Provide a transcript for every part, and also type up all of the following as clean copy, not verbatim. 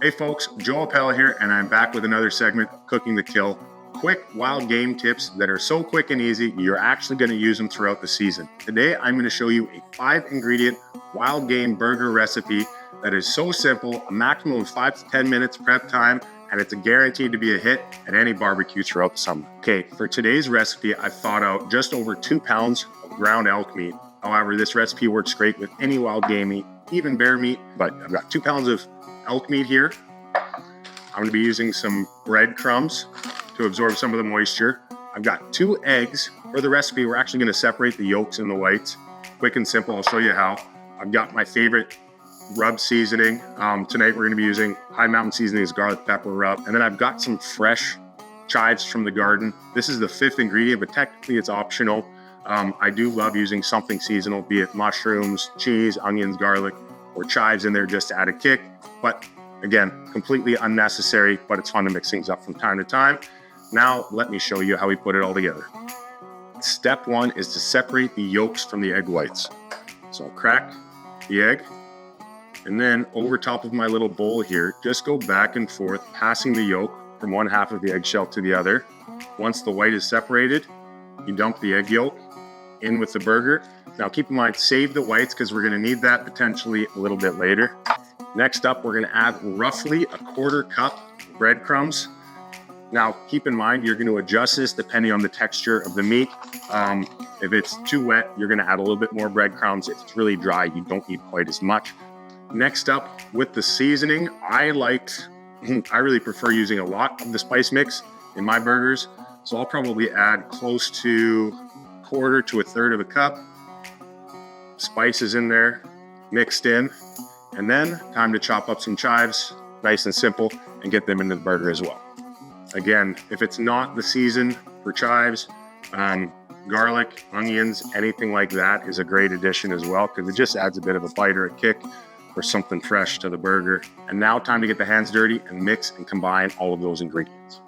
Hey folks, Joe Eppele here, and I'm back with another segment, Cooking to Kill. Quick wild game tips that are so quick and easy, you're actually going to use them throughout the season. Today, I'm going to show you a 5-ingredient wild game burger recipe that is so simple, a maximum of 5 to 10 minutes prep time, and it's guaranteed to be a hit at any barbecue throughout the summer. Okay, for today's recipe, I've thawed out just over 2 pounds of ground elk meat. However, this recipe works great with any wild game meat, even bear meat, but I've got 2 pounds of elk meat here. I'm going to be using some breadcrumbs to absorb some of the moisture. I've got 2 eggs. For the recipe, we're actually going to separate the yolks and the whites. Quick and simple, I'll show you how. I've got my favorite rub seasoning. Tonight we're going to be using High Mountain Seasonings garlic pepper rub. And then I've got some fresh chives from the garden. This is the 5th ingredient, but technically it's optional. I do love using something seasonal, be it mushrooms, cheese, onions, garlic, or chives in there just to add a kick. But again, completely unnecessary, but it's fun to mix things up from time to time. Now, let me show you how we put it all together. Step 1 is to separate the yolks from the egg whites. So I'll crack the egg, and then over top of my little bowl here, just go back and forth, passing the yolk from one half of the eggshell to the other. Once the white is separated, you dump the egg yolk in with the burger. Now keep in mind, save the whites because we're going to need that potentially a little bit later. Next up, we're going to add roughly a 1/4 cup of breadcrumbs. Now keep in mind, you're going to adjust this depending on the texture of the meat. If it's too wet, you're going to add a little bit more breadcrumbs. If it's really dry, you don't need quite as much. Next up, with the seasoning, I really prefer using a lot of the spice mix in my burgers. So I'll probably add close to 1/4 to 1/3 of a cup. Spices in there, mixed in, and then time to chop up some chives, nice and simple, and get them into the burger as well. Again, if it's not the season for chives, garlic, onions, anything like that is a great addition as well, because it just adds a bit of a bite or a kick or something fresh to the burger. And now time to get the hands dirty and mix and combine all of those ingredients.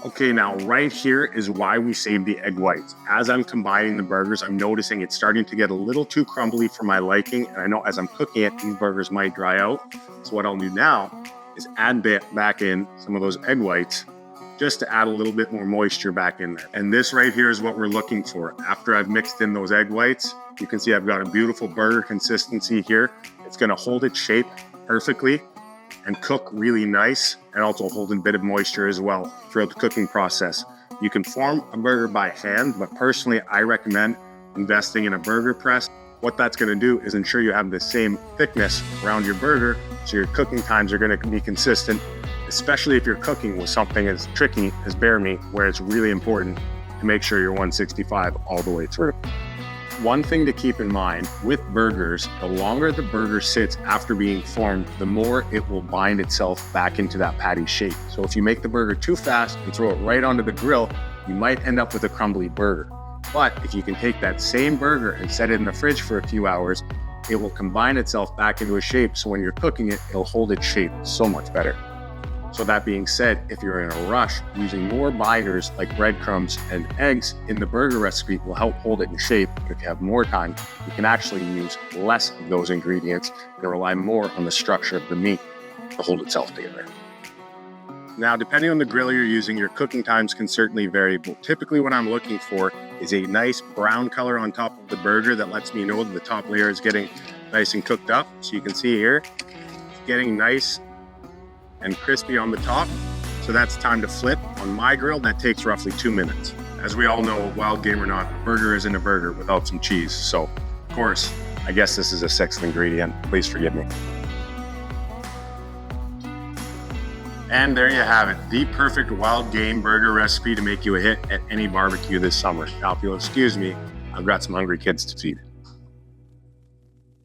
Okay, now right here is why we save the egg whites. As I'm combining the burgers, I'm noticing it's starting to get a little too crumbly for my liking. And I know as I'm cooking it, these burgers might dry out. So what I'll do now is add back in some of those egg whites just to add a little bit more moisture back in there. And this right here is what we're looking for. After I've mixed in those egg whites, you can see I've got a beautiful burger consistency here. It's gonna hold its shape perfectly and cook really nice, and also hold a bit of moisture as well throughout the cooking process. You can form a burger by hand, but personally I recommend investing in a burger press. What that's going to do is ensure you have the same thickness around your burger, so your cooking times are going to be consistent, especially if you're cooking with something as tricky as bear meat, where it's really important to make sure you're 165 all the way through. One thing to keep in mind with burgers, the longer the burger sits after being formed, the more it will bind itself back into that patty shape. So if you make the burger too fast and throw it right onto the grill, you might end up with a crumbly burger. But if you can take that same burger and set it in the fridge for a few hours, it will combine itself back into a shape. So when you're cooking it, it'll hold its shape so much better. So that being said, if you're in a rush, using more binders like breadcrumbs and eggs in the burger recipe will help hold it in shape. But if you have more time, you can actually use less of those ingredients and rely more on the structure of the meat to hold itself together. Now, depending on the grill you're using, your cooking times can certainly vary. But typically what I'm looking for is a nice brown color on top of the burger that lets me know that the top layer is getting nice and cooked up. So you can see here, it's getting nice and crispy on the top. So that's time to flip. On my grill, that takes roughly 2 minutes. As we all know, wild game or not, a burger isn't a burger without some cheese. So of course, I guess this is a 6th ingredient. Please forgive me. And there you have it, the perfect wild game burger recipe to make you a hit at any barbecue this summer. Now, if you'll excuse me, I've got some hungry kids to feed.